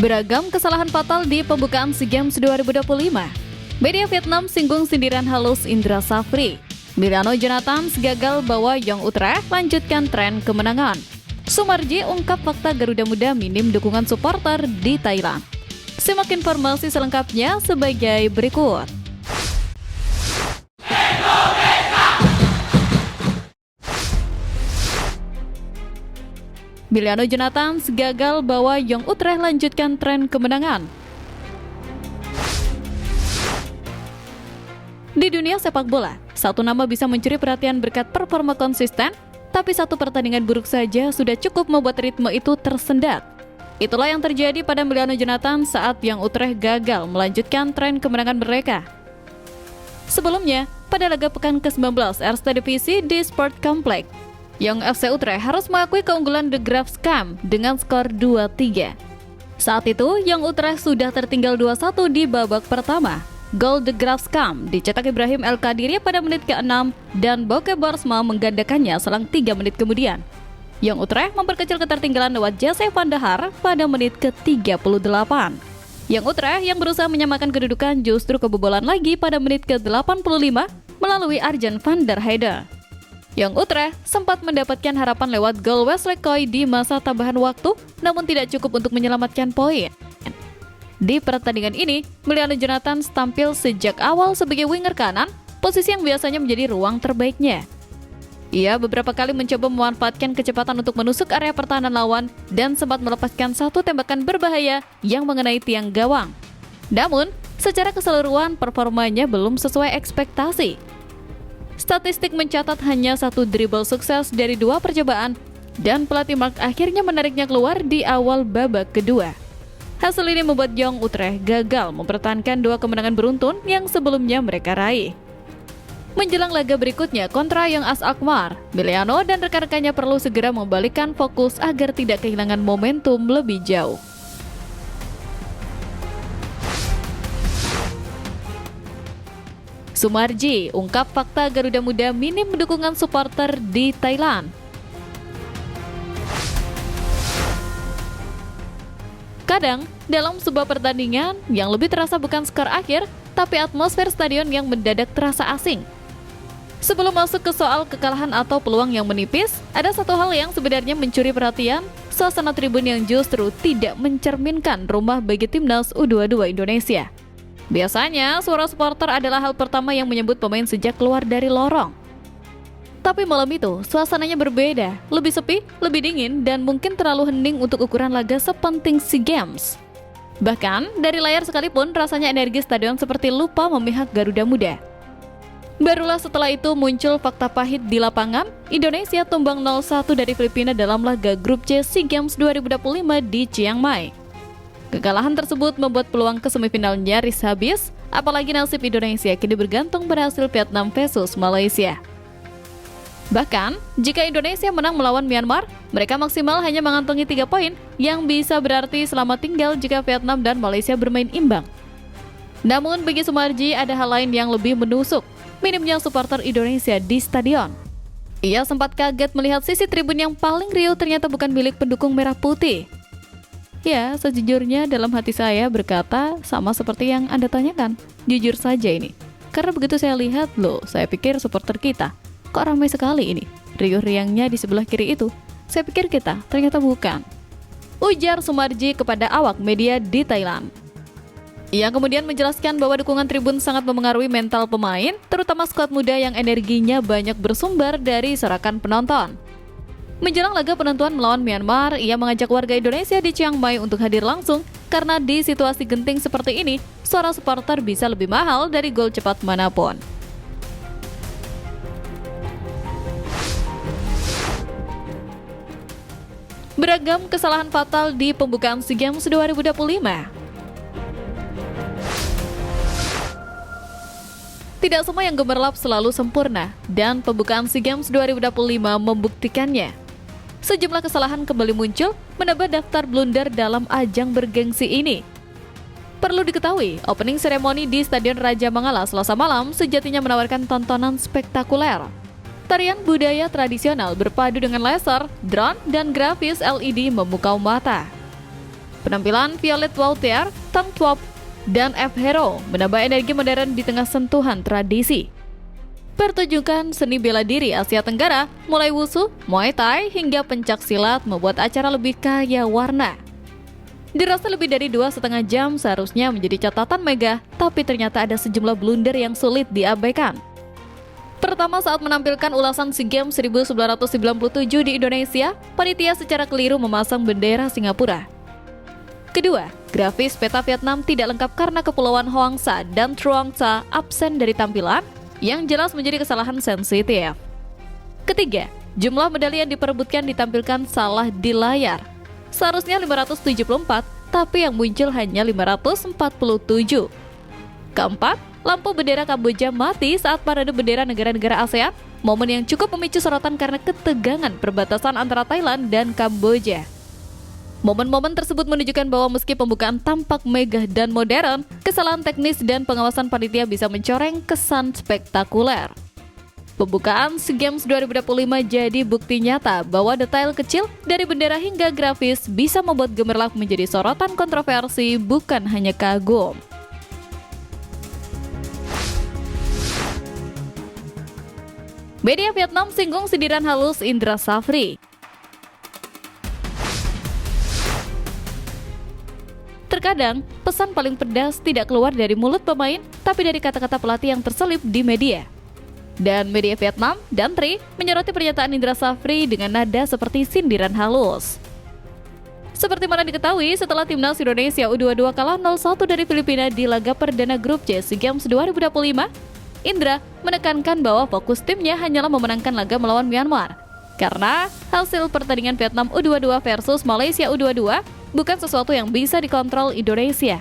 Beragam kesalahan fatal di pembukaan SEA Games 2025. Media Vietnam singgung sindiran halus Indra Safri. Miliano Jonathan gagal bawa Young Utrecht lanjutkan tren kemenangan. Sumarji ungkap fakta Garuda Muda minim dukungan supporter di Thailand. Simak informasi selengkapnya sebagai berikut. Miliano Jonathan gagal bawa Young Utrecht lanjutkan tren kemenangan. Di dunia sepak bola, satu nama bisa mencuri perhatian berkat performa konsisten, tapi satu pertandingan buruk saja sudah cukup membuat ritme itu tersendat. Itulah yang terjadi pada Miliano Jonathan saat Young Utrecht gagal melanjutkan tren kemenangan mereka. Sebelumnya, pada laga pekan ke-19 Eerste Divisi di Sport Complex, Young FC Utrecht harus mengakui keunggulan De Graafschap dengan skor 2-3. Saat itu, Young Utrecht sudah tertinggal 2-1 di babak pertama. Gol De Graafschap dicetak Ibrahim El Kadiri pada menit ke-6 dan Bouke Boersma menggandakannya selang 3 menit kemudian. Young Utrecht memperkecil ketertinggalan lewat Jesse van der Haar pada menit ke-38. Young Utrecht yang berusaha menyamakan kedudukan justru kebobolan lagi pada menit ke-85 melalui Arjen van der Heijden. Young Utrecht sempat mendapatkan harapan lewat gol Wesley Koy di masa tambahan waktu, namun tidak cukup untuk menyelamatkan poin. Di pertandingan ini, Miliano Jonathan tampil sejak awal sebagai winger kanan, posisi yang biasanya menjadi ruang terbaiknya. Ia beberapa kali mencoba memanfaatkan kecepatan untuk menusuk area pertahanan lawan dan sempat melepaskan satu tembakan berbahaya yang mengenai tiang gawang. Namun, secara keseluruhan performanya belum sesuai ekspektasi. Statistik mencatat hanya satu dribble sukses dari 2 percobaan, dan pelatih Mark akhirnya menariknya keluar di awal babak kedua. Hasil ini membuat Young Utrecht gagal mempertahankan 2 kemenangan beruntun yang sebelumnya mereka raih. Menjelang laga berikutnya kontra Young AS Alkmaar, Miliano dan rekan-rekannya perlu segera membalikkan fokus agar tidak kehilangan momentum lebih jauh. Sumarji ungkap fakta Garuda Muda minim dukungan supporter di Thailand. Kadang, dalam sebuah pertandingan, yang lebih terasa bukan skor akhir, tapi atmosfer stadion yang mendadak terasa asing. Sebelum masuk ke soal kekalahan atau peluang yang menipis, ada satu hal yang sebenarnya mencuri perhatian, suasana tribun yang justru tidak mencerminkan rumah bagi timnas U22 Indonesia. Biasanya, suara supporter adalah hal pertama yang menyebut pemain sejak keluar dari lorong. Tapi malam itu, suasananya berbeda, lebih sepi, lebih dingin, dan mungkin terlalu hening untuk ukuran laga sepenting SEA Games. Bahkan, dari layar sekalipun, rasanya energi stadion seperti lupa memihak Garuda Muda. Barulah setelah itu muncul fakta pahit di lapangan, Indonesia tumbang 0-1 dari Filipina dalam laga grup C SEA Games 2025 di Chiang Mai. Kekalahan tersebut membuat peluang ke semifinal nyaris habis, apalagi nasib Indonesia kini bergantung pada hasil Vietnam versus Malaysia. Bahkan, jika Indonesia menang melawan Myanmar, mereka maksimal hanya mengantongi 3 poin yang bisa berarti selamat tinggal jika Vietnam dan Malaysia bermain imbang. Namun bagi Sumarji ada hal lain yang lebih menusuk, minimnya supporter Indonesia di stadion. Ia sempat kaget melihat sisi tribun yang paling riuh ternyata bukan milik pendukung merah putih. Ya, sejujurnya dalam hati saya berkata sama seperti yang Anda tanyakan. Jujur saja ini. Karena begitu saya lihat, saya pikir supporter kita. Kok ramai sekali ini? Riuh-riangnya di sebelah kiri itu. Saya pikir kita, ternyata bukan. Ujar Sumarji kepada awak media di Thailand. Ia kemudian menjelaskan bahwa dukungan tribun sangat memengaruhi mental pemain, terutama skuad muda yang energinya banyak bersumber dari sorakan penonton. Menjelang laga penentuan melawan Myanmar, ia mengajak warga Indonesia di Chiang Mai untuk hadir langsung karena di situasi genting seperti ini, suara supporter bisa lebih mahal dari gol cepat manapun. Beragam kesalahan fatal di pembukaan SEA Games 2025. Tidak semua yang gemerlap selalu sempurna, dan pembukaan SEA Games 2025 membuktikannya. Sejumlah kesalahan kembali muncul, menambah daftar blunder dalam ajang bergengsi ini. Perlu diketahui, opening ceremony di Stadion Raja Mangala Selasa malam sejatinya menawarkan tontonan spektakuler. Tarian budaya tradisional berpadu dengan laser, drone, dan grafis LED memukau mata. Penampilan Violet Walter, Tang Twop, dan F-Hero menambah energi modern di tengah sentuhan tradisi. Pertunjukan seni bela diri Asia Tenggara, mulai wushu, Muay Thai, hingga pencak silat membuat acara lebih kaya warna. Dirasa lebih dari 2,5 jam seharusnya menjadi catatan mega, tapi ternyata ada sejumlah blunder yang sulit diabaikan. Pertama, saat menampilkan ulasan SEA Games 1997 di Indonesia, panitia secara keliru memasang bendera Singapura. Kedua, grafis peta Vietnam tidak lengkap karena kepulauan Hoang Sa dan Truong Sa absen dari tampilan, yang jelas menjadi kesalahan sensitif. Ketiga, jumlah medali yang diperebutkan ditampilkan salah di layar. Seharusnya 574, tapi yang muncul hanya 547. Keempat, lampu bendera Kamboja mati saat parade bendera negara-negara ASEAN, momen yang cukup memicu sorotan karena ketegangan perbatasan antara Thailand dan Kamboja. Momen-momen tersebut menunjukkan bahwa meski pembukaan tampak megah dan modern, kesalahan teknis dan pengawasan panitia bisa mencoreng kesan spektakuler. Pembukaan SEA Games 2025 jadi bukti nyata bahwa detail kecil dari bendera hingga grafis bisa membuat gemerlap menjadi sorotan kontroversi, bukan hanya kagum. Media Vietnam singgung sindiran halus Indra Safri. Terkadang, pesan paling pedas tidak keluar dari mulut pemain, tapi dari kata-kata pelatih yang terselip di media. Dan media Vietnam dan Tri menyoroti pernyataan Indra Safri dengan nada seperti sindiran halus. Seperti mana diketahui, setelah timnas Indonesia U22 kalah 0-1 dari Filipina di laga perdana grup C SEA Games 2025, Indra menekankan bahwa fokus timnya hanyalah memenangkan laga melawan Myanmar. Karena hasil pertandingan Vietnam U22 versus Malaysia U22 bukan sesuatu yang bisa dikontrol Indonesia.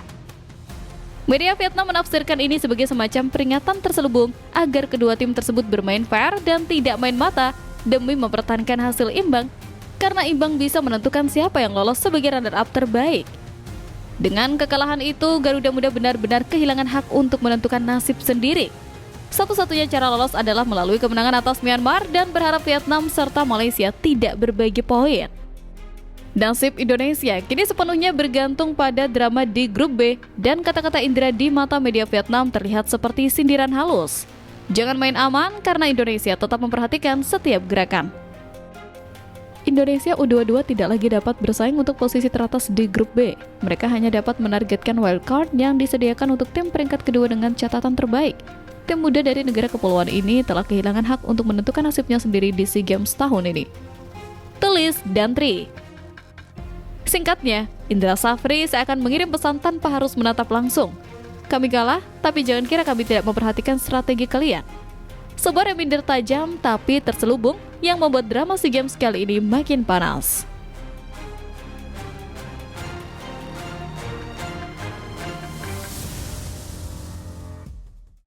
Media Vietnam menafsirkan ini sebagai semacam peringatan terselubung agar kedua tim tersebut bermain fair dan tidak main mata demi mempertahankan hasil imbang, karena imbang bisa menentukan siapa yang lolos sebagai runner-up terbaik. Dengan kekalahan itu, Garuda Muda benar-benar kehilangan hak untuk menentukan nasib sendiri. Satu-satunya cara lolos adalah melalui kemenangan atas Myanmar dan berharap Vietnam serta Malaysia tidak berbagi poin. Nasib Indonesia kini sepenuhnya bergantung pada drama di grup B, dan kata-kata Indra di mata media Vietnam terlihat seperti sindiran halus. Jangan main aman karena Indonesia tetap memperhatikan setiap gerakan. Indonesia U22 tidak lagi dapat bersaing untuk posisi teratas di grup B. Mereka hanya dapat menargetkan wildcard yang disediakan untuk tim peringkat kedua dengan catatan terbaik. Tim muda dari negara kepulauan ini telah kehilangan hak untuk menentukan nasibnya sendiri di SEA Games tahun ini. Tulis dan Tri. Singkatnya, Indra Safri seakan mengirim pesan tanpa harus menatap langsung. Kami kalah, tapi jangan kira kami tidak memperhatikan strategi kalian. Sebuah reminder tajam tapi terselubung yang membuat drama SEA Games kali ini makin panas.